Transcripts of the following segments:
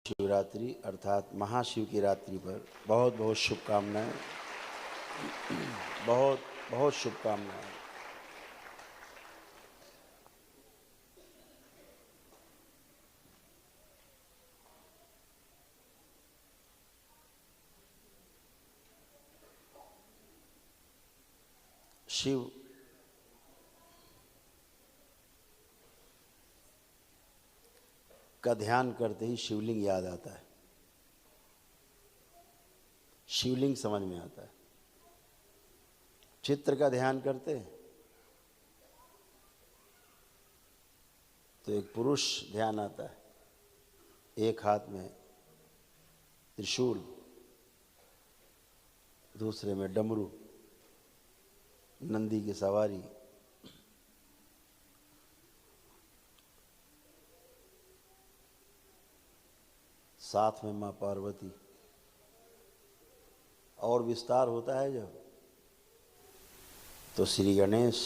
शिवरात्रि अर्थात महाशिव की रात्रि पर बहुत बहुत शुभकामनाएं। बहुत बहुत शुभकामनाएं। शिव का ध्यान करते ही शिवलिंग याद आता है, शिवलिंग समझ में आता है। चित्र का ध्यान करते हैं तो एक पुरुष ध्यान आता है, एक हाथ में त्रिशूल, दूसरे में डमरू, नंदी की सवारी। साथ में माँ पार्वती। और विस्तार होता है जब तो श्री गणेश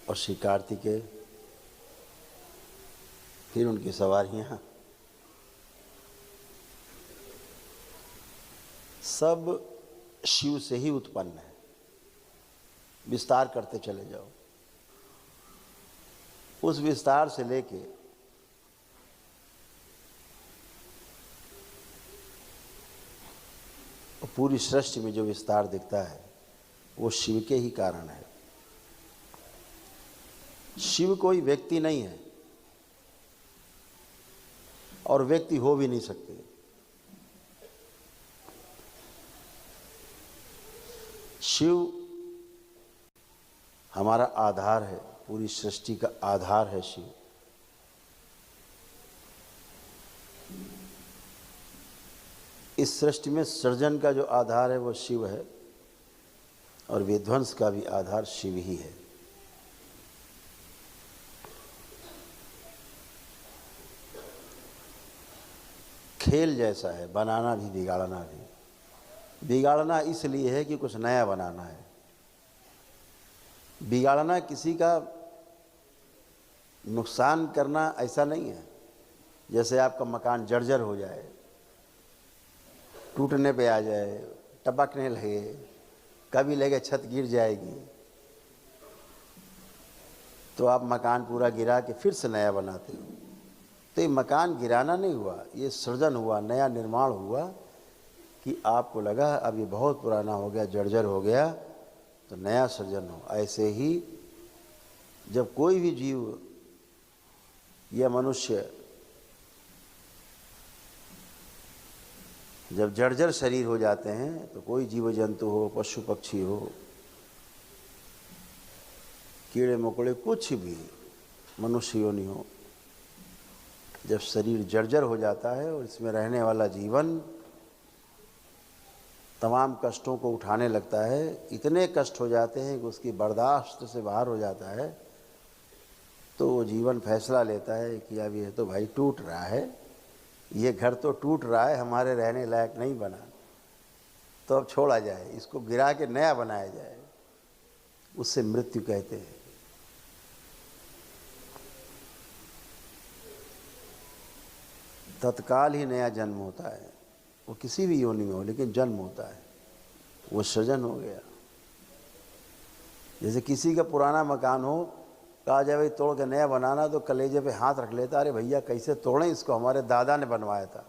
और श्री कार्तिकेय, फिर उनकी सवारियाँ, सब शिव से ही उत्पन्न है। विस्तार करते चले जाओ, उस विस्तार से लेके पूरी सृष्टि में जो विस्तार दिखता है वो शिव के ही कारण है। शिव कोई व्यक्ति नहीं है और व्यक्ति हो भी नहीं सकते। शिव हमारा आधार है, पूरी सृष्टि का आधार है शिव। इस सृष्टि में सृजन का जो आधार है वो शिव है और विध्वंस का भी आधार शिव ही है। खेल जैसा है, बनाना भी बिगाड़ना भी। बिगाड़ना इसलिए है कि कुछ नया बनाना है। बिगाड़ना किसी का नुकसान करना ऐसा नहीं है। जैसे आपका मकान जर्जर हो जाए, टूटने पे आ जाए, टपकने लगे, कभी लगे छत गिर जाएगी, तो आप मकान पूरा गिरा के फिर से नया बनाते हो। तो ये मकान गिराना नहीं हुआ, ये सृजन हुआ, नया निर्माण हुआ कि आपको लगा अब ये बहुत पुराना हो गया, जर्जर हो गया, तो नया सृजन हो। ऐसे ही जब कोई भी जीव या मनुष्य जब जर्जर शरीर हो जाते हैं, तो कोई जीव जंतु हो, पशु पक्षी हो, कीड़े मकोड़े, कुछ भी, मनुष्य योनि हो, जब शरीर जर्जर हो जाता है और इसमें रहने वाला जीवन तमाम कष्टों को उठाने लगता है, इतने कष्ट हो जाते हैं कि उसकी बर्दाश्त से बाहर हो जाता है, तो वो जीवन फैसला लेता है कि अब ये तो भाई टूट रहा है, ये घर तो टूट रहा है, हमारे रहने लायक नहीं बना, तो अब छोड़ा जाए, इसको गिरा के नया बनाया जाए। उससे मृत्यु कहते हैं। तत्काल ही नया जन्म होता है, वो किसी भी योनि में हो, लेकिन जन्म होता है, वो सृजन हो गया। जैसे किसी का पुराना मकान हो, कहा जाए भाई तोड़ के नया बनाना, तो कलेजे पे हाथ रख लेता, अरे भैया कैसे तोड़ें इसको, हमारे दादा ने बनवाया था।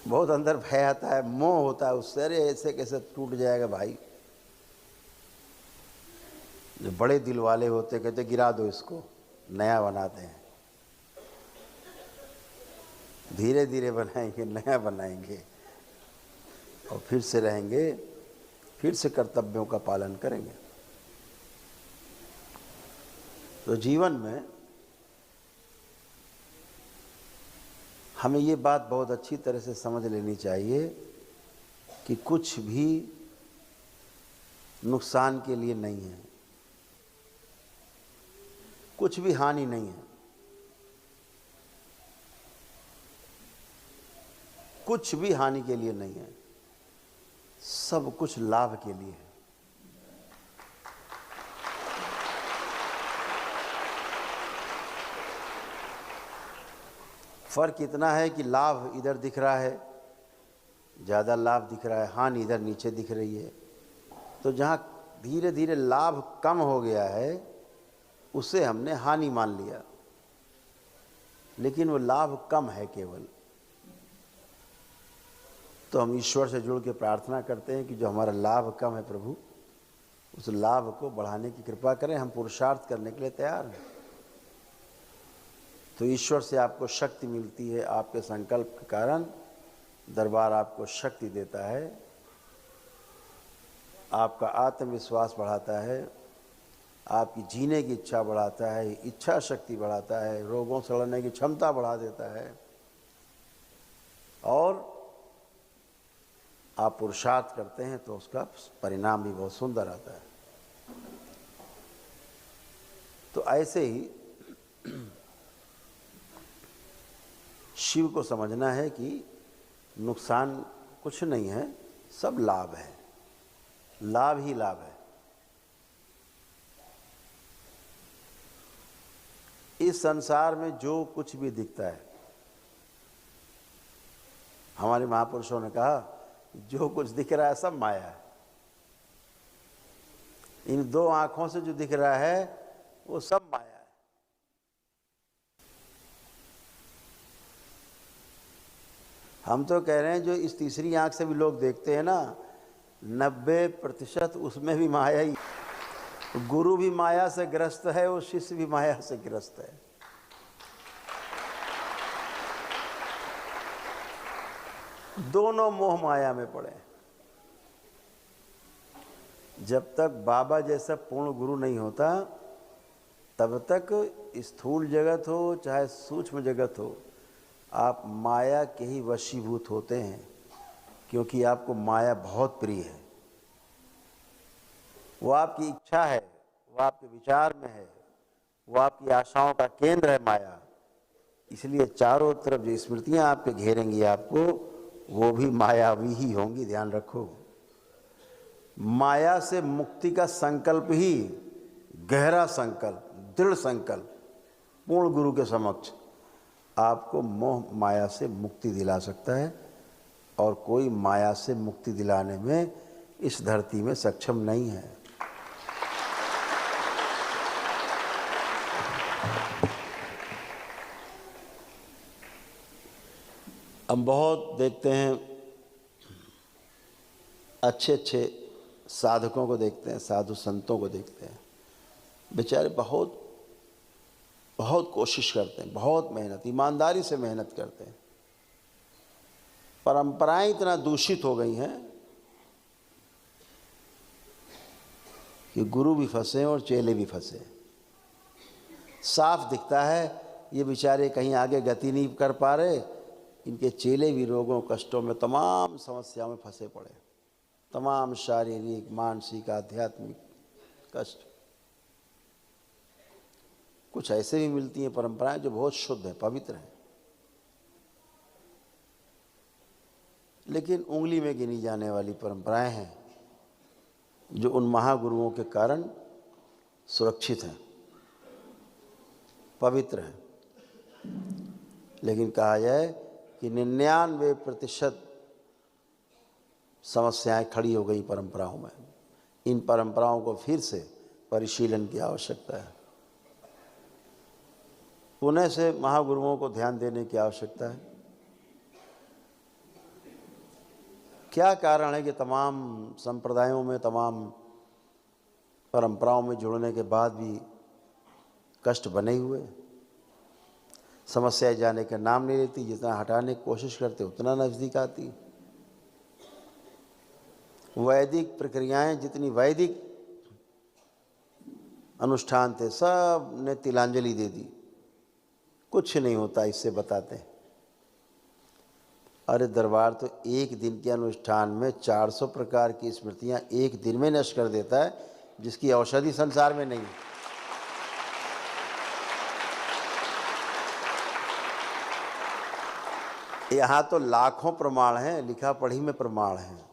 बहुत अंदर भय आता है, मोह होता है उससे, अरे ऐसे कैसे टूट जाएगा भाई। जो बड़े दिल वाले होते कहते गिरा दो इसको, नया बनाते हैं। धीरे धीरे बनाएंगे, नया बनाएंगे और फिर से रहेंगे, फिर से कर्तव्यों का पालन करेंगे। तो जीवन में हमें ये बात बहुत अच्छी तरह से समझ लेनी चाहिए कि कुछ भी नुकसान के लिए नहीं है, कुछ भी हानि नहीं है, कुछ भी हानि के लिए नहीं है, सब कुछ लाभ के लिए है। फ़र्क इतना है कि लाभ इधर दिख रहा है, ज़्यादा लाभ दिख रहा है, हानि इधर नीचे दिख रही है। तो जहाँ धीरे धीरे लाभ कम हो गया है उसे हमने हानि मान लिया, लेकिन वो लाभ कम है केवल। तो हम ईश्वर से जुड़ के प्रार्थना करते हैं कि जो हमारा लाभ कम है प्रभु, उस लाभ को बढ़ाने की कृपा करें। हम पुरुषार्थ करने के लिए तैयार हैं। तो ईश्वर से आपको शक्ति मिलती है, आपके संकल्प के कारण दरबार आपको शक्ति देता है, आपका आत्मविश्वास बढ़ाता है, आपकी जीने की इच्छा बढ़ाता है, इच्छा शक्ति बढ़ाता है, रोगों से लड़ने की क्षमता बढ़ा देता है, और आप पुरुषार्थ करते हैं तो उसका परिणाम भी बहुत सुंदर आता है। तो ऐसे ही शिव को समझना है कि नुकसान कुछ नहीं है, सब लाभ है, लाभ ही लाभ है। इस संसार में जो कुछ भी दिखता है, हमारे महापुरुषों ने कहा जो कुछ दिख रहा है सब माया है। इन दो आंखों से जो दिख रहा है वो सब माया है। हम तो कह रहे हैं जो इस तीसरी आंख से भी लोग देखते हैं ना, 90% उसमें भी माया ही। गुरु भी माया से ग्रस्त है और शिष्य भी माया से ग्रस्त है। दोनों मोह माया में पड़े। जब तक बाबा जैसा पूर्ण गुरु नहीं होता तब तक स्थूल जगत हो चाहे सूक्ष्म जगत हो, आप माया के ही वशीभूत होते हैं, क्योंकि आपको माया बहुत प्रिय है। वो आपकी इच्छा है, वो आपके विचार में है, वो आपकी आशाओं का केंद्र है माया। इसलिए चारों तरफ जो स्मृतियां आपके घेरेंगी आपको, वो भी मायावी ही होंगी, ध्यान रखो। माया से मुक्ति का संकल्प ही गहरा संकल्प, दृढ़ संकल्प पूर्ण गुरु के समक्ष आपको मोह माया से मुक्ति दिला सकता है, और कोई माया से मुक्ति दिलाने में इस धरती में सक्षम नहीं है। हम बहुत देखते हैं, अच्छे अच्छे साधकों को देखते हैं, साधु संतों को देखते हैं, बेचारे बहुत बहुत कोशिश करते हैं, बहुत मेहनत, ईमानदारी से मेहनत करते हैं। परंपराएं इतना दूषित हो गई हैं कि गुरु भी फंसे और चेले भी फंसे। साफ दिखता है ये बेचारे कहीं आगे गति नहीं कर पा रहे, इनके चेले भी रोगों कष्टों में, तमाम समस्याओं में फंसे पड़े, तमाम शारीरिक मानसिक आध्यात्मिक कष्ट। कुछ ऐसे भी मिलती हैं परंपराएं जो बहुत शुद्ध है, पवित्र है, लेकिन उंगली में गिनी जाने वाली परंपराएं हैं जो उन महागुरुओं के कारण सुरक्षित हैं, पवित्र हैं। लेकिन कहा जाए कि 99% समस्याएं खड़ी हो गई परंपराओं में। इन परंपराओं को फिर से परिशीलन की आवश्यकता है, पुनः से महागुरुओं को ध्यान देने की आवश्यकता है। क्या कारण है कि तमाम संप्रदायों में, तमाम परंपराओं में जुड़ने के बाद भी कष्ट बने हुए? समस्याएं जाने का नाम नहीं लेती, जितना हटाने की कोशिश करते उतना नज़दीक आती। वैदिक प्रक्रियाएं, जितनी वैदिक अनुष्ठान थे, सब ने तिलांजलि दे दी, कुछ नहीं होता इससे, बताते हैं। अरे दरबार तो एक दिन के अनुष्ठान में 400 प्रकार की स्मृतियां एक दिन में नष्ट कर देता है, जिसकी औषधि संसार में नहीं। यहाँ तो लाखों प्रमाण हैं, लिखा पढ़ी में प्रमाण हैं,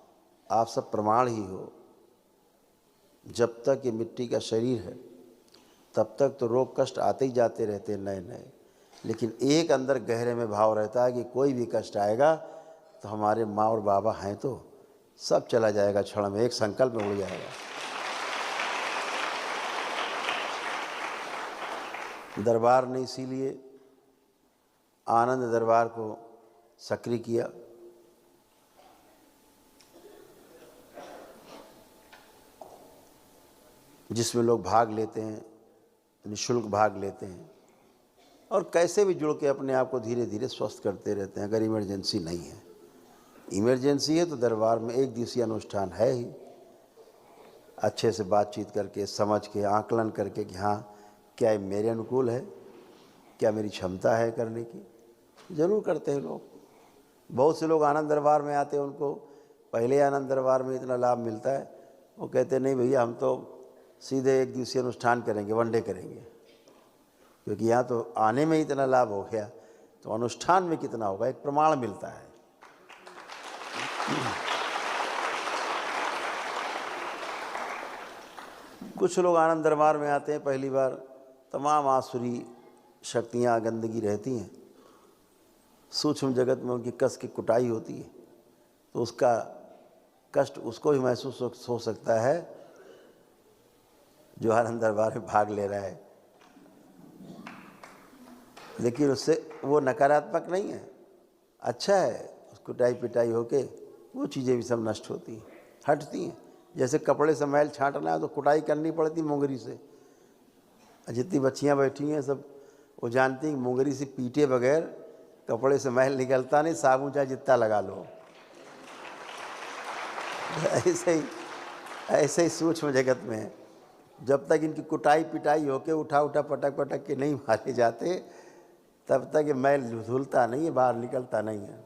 आप सब प्रमाण ही हो। जब तक ये मिट्टी का शरीर है तब तक तो रोग कष्ट आते ही जाते रहते हैं नए नए, लेकिन एक अंदर गहरे में भाव रहता है कि कोई भी कष्ट आएगा तो हमारे माँ और बाबा हैं तो सब चला जाएगा, क्षण में एक संकल्प में उड़ जाएगा। दरबार ने इसीलिए आनंद दरबार को सक्रिय किया। जिसमें लोग भाग लेते हैं, निःशुल्क भाग लेते हैं और कैसे भी जुड़ के अपने आप को धीरे धीरे स्वस्थ करते रहते हैं। अगर इमरजेंसी नहीं है, इमरजेंसी है तो दरबार में एक दिवसीय अनुष्ठान है ही, अच्छे से बातचीत करके, समझ के, आकलन करके कि हाँ क्या ये मेरे अनुकूल है, क्या मेरी क्षमता है करने की, ज़रूर करते हैं लोग। बहुत से लोग आनंद दरबार में आते हैं, उनको पहले आनंद दरबार में इतना लाभ मिलता है, वो कहते नहीं भैया हम तो सीधे एक दिवसीय अनुष्ठान करेंगे, वनडे करेंगे, क्योंकि यहाँ तो आने में इतना लाभ हो गया तो अनुष्ठान में कितना होगा, एक प्रमाण मिलता है। कुछ लोग आनंद दरबार में आते हैं पहली बार, तमाम आसुरी शक्तियाँ गंदगी रहती हैं, सूक्ष्म जगत में उनकी कस की कुटाई होती है, तो उसका कष्ट उसको भी महसूस हो सकता है जो आनंद दरबार में भाग ले रहा है, लेकिन उससे वो नकारात्मक नहीं है, अच्छा है। कुटाई पिटाई होके वो चीज़ें भी सब नष्ट होती हैं, हटती हैं। जैसे कपड़े से मैल छांटना है तो कुटाई करनी पड़ती मोंगरी से। जितनी बच्चियां बैठी हैं सब वो जानती हैं मोंगरी से पीटे बगैर कपड़े से मैल निकलता नहीं, साबुन चाहे जितना लगा लो। ऐसे ही सूक्ष्म जगत में जब तक इनकी कुटाई पिटाई होके उठा उठा पटक पटक के नहीं मारे जाते तब तक ये मैल धुलता नहीं है, बाहर निकलता नहीं है।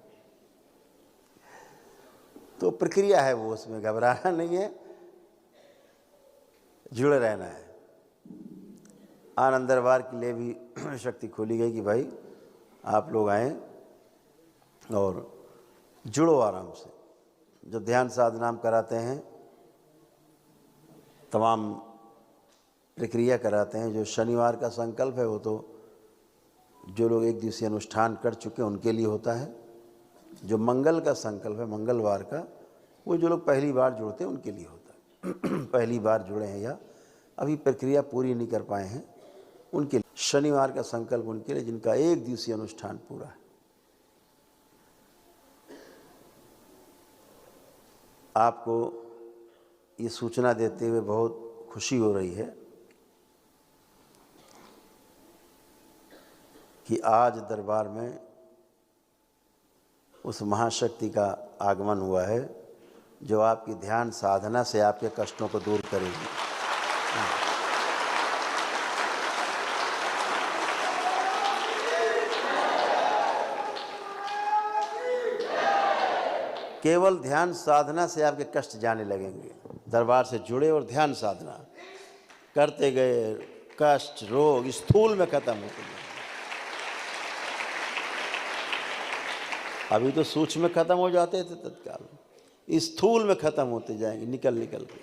तो प्रक्रिया है वो, उसमें घबराना नहीं है, जुड़े रहना है। आनंद दरबार के लिए भी शक्ति खोली गई कि भाई आप लोग आएँ और जुड़ो आराम से। जो ध्यान साधना हम कराते हैं, तमाम प्रक्रिया कराते हैं, जो शनिवार का संकल्प है वो तो जो लोग एक दिवसीय अनुष्ठान कर चुके हैं उनके लिए होता है। जो मंगल का संकल्प है, मंगलवार का, वो जो लोग पहली बार जुड़ते हैं उनके लिए होता है। पहली बार जुड़े हैं या अभी प्रक्रिया पूरी नहीं कर पाए हैं उनके लिए। शनिवार का संकल्प उनके लिए जिनका एक दिवसीय अनुष्ठान पूरा है। आपको ये सूचना देते हुए बहुत खुशी हो रही है कि आज दरबार में उस महाशक्ति का आगमन हुआ है जो आपकी ध्यान साधना से आपके कष्टों को दूर करेगी। केवल ध्यान साधना से आपके कष्ट जाने लगेंगे। दरबार से जुड़े और ध्यान साधना करते गए, कष्ट रोग स्थूल में खत्म होते गए। अभी तो सूक्ष्म में खत्म हो जाते थे तत्काल, स्थूल में खत्म होते जाएंगे निकल निकल के।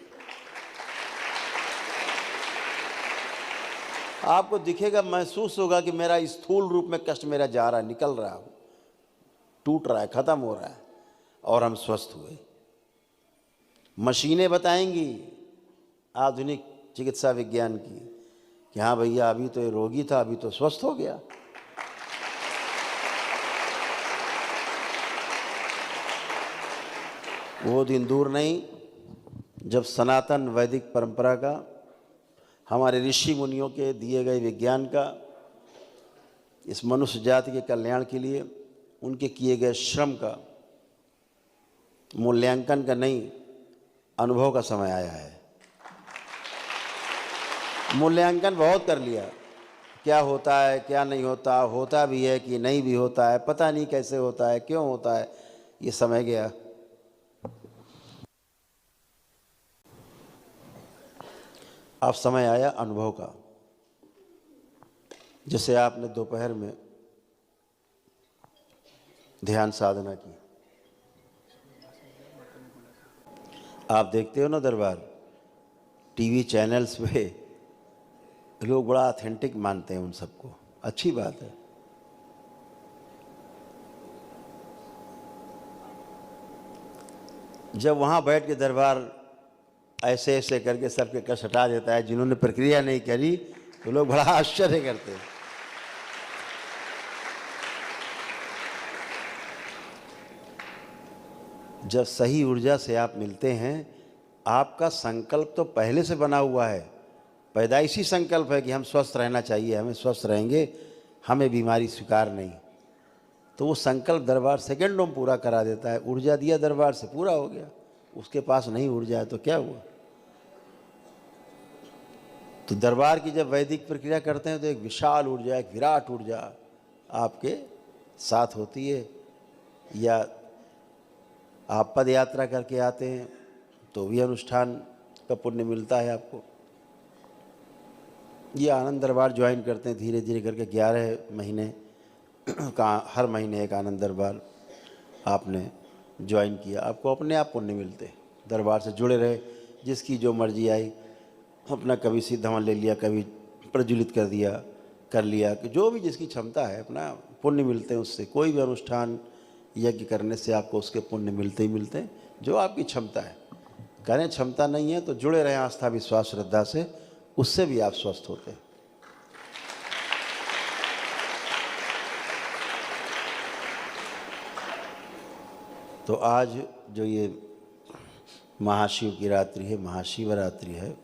आपको दिखेगा, महसूस होगा कि मेरा स्थूल रूप में कष्ट मेरा जा रहा है, निकल रहा है, टूट रहा है, खत्म हो रहा है और हम स्वस्थ हुए। मशीनें बताएंगी आधुनिक चिकित्सा विज्ञान की कि हाँ भैया अभी तो ये रोगी था, अभी तो स्वस्थ हो गया। वो दिन दूर नहीं जब सनातन वैदिक परंपरा का, हमारे ऋषि मुनियों के दिए गए विज्ञान का, इस मनुष्य जाति के कल्याण के लिए उनके किए गए श्रम का मूल्यांकन का नहीं, अनुभव का समय आया है। मूल्यांकन बहुत कर लिया, क्या होता है क्या नहीं होता, होता भी है कि नहीं भी होता है, पता नहीं कैसे होता है, क्यों होता है, ये समय गया। अब समय आया अनुभव का। जैसे आपने दोपहर में ध्यान साधना की, आप देखते हो ना दरबार, टीवी चैनल्स पे लोग बड़ा ऑथेंटिक मानते हैं उन सबको, अच्छी बात है। जब वहाँ बैठ के दरबार ऐसे ऐसे करके सबके कष्ट हटा देता है, जिन्होंने प्रक्रिया नहीं करी तो लोग बड़ा आश्चर्य करते हैं। जब सही ऊर्जा से आप मिलते हैं, आपका संकल्प तो पहले से बना हुआ है, पैदाइशी संकल्प है कि हम स्वस्थ रहना चाहिए, हमें स्वस्थ रहेंगे, हमें बीमारी स्वीकार नहीं। तो वो संकल्प दरबार सेकंडों में पूरा करा देता है। ऊर्जा दिया दरबार से, पूरा हो गया। उसके पास नहीं ऊर्जा है तो क्या हुआ। तो दरबार की जब वैदिक प्रक्रिया करते हैं तो एक विशाल ऊर्जा, एक विराट ऊर्जा आपके साथ होती है। या आप पद यात्रा करके आते हैं तो भी अनुष्ठान का पुण्य मिलता है आपको। ये आनंद दरबार ज्वाइन करते हैं धीरे धीरे करके, 11 महीने का हर महीने एक आनंद दरबार आपने ज्वाइन किया, आपको अपने आप पुण्य मिलते। दरबार से जुड़े रहे, जिसकी जो मर्जी आई, अपना कभी सिद्धवन ले लिया, कभी प्रज्वलित कर लिया, कि जो भी जिसकी क्षमता है अपना पुण्य मिलते हैं उससे। कोई भी अनुष्ठान यज्ञ करने से आपको उसके पुण्य मिलते ही मिलते हैं, जो आपकी क्षमता है। करें, क्षमता नहीं है तो जुड़े रहें आस्था विश्वास श्रद्धा से, उससे भी आप स्वस्थ होते हैं। तो आज जो ये महाशिव की रात्रि है, महाशिवरात्रि है,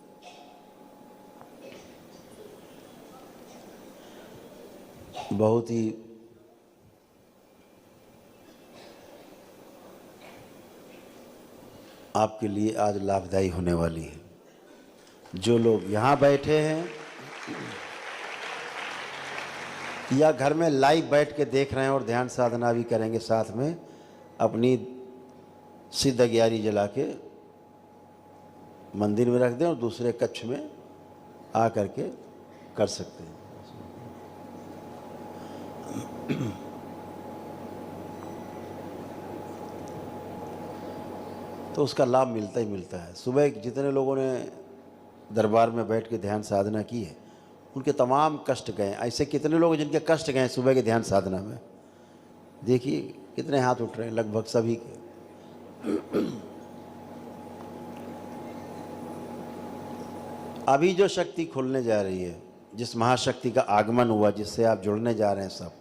बहुत ही आपके लिए आज लाभदायी होने वाली है। जो लोग यहाँ बैठे हैं या घर में लाइव बैठ के देख रहे हैं और ध्यान साधना भी करेंगे साथ में, अपनी सिद्ध ग्यारी जला के मंदिर में रख दें और दूसरे कक्ष में आ करके कर सकते हैं। तो उसका लाभ मिलता ही मिलता है। सुबह जितने लोगों ने दरबार में बैठ के ध्यान साधना की है, उनके तमाम कष्ट गए। ऐसे कितने लोग जिनके कष्ट गए सुबह के ध्यान साधना में, देखिए कितने हाथ उठ रहे हैं, लगभग सभी के। अभी जो शक्ति खुलने जा रही है, जिस महाशक्ति का आगमन हुआ, जिससे आप जुड़ने जा रहे हैं, सब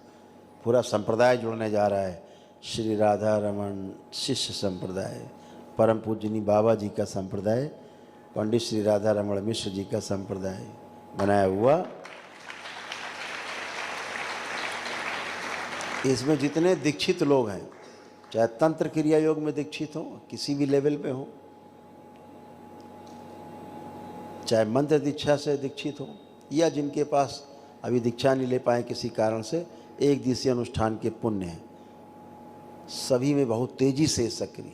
पूरा संप्रदाय जुड़ने जा रहा है। श्री राधा रमन शिष्य संप्रदाय, परम पूजनी बाबा जी का संप्रदाय, पंडित श्री राधा रमन मिश्र जी का संप्रदाय बनाया हुआ। इसमें जितने दीक्षित लोग हैं, चाहे तंत्र क्रिया योग में दीक्षित हो, किसी भी लेवल पे हो, चाहे मंत्र दीक्षा से दीक्षित हो, या जिनके पास अभी दीक्षा नहीं ले पाए किसी कारण से, एक दिवसीय अनुष्ठान के पुण्य हैं, सभी में बहुत तेजी से सक्रिय।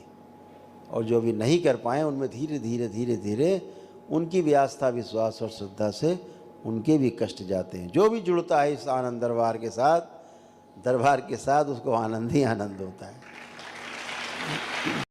और जो भी नहीं कर पाए उनमें धीरे धीरे धीरे धीरे उनकी भी आस्था विश्वास और श्रद्धा से उनके भी कष्ट जाते हैं। जो भी जुड़ता है इस आनंद दरबार के साथ, उसको आनंद ही आनंद होता है।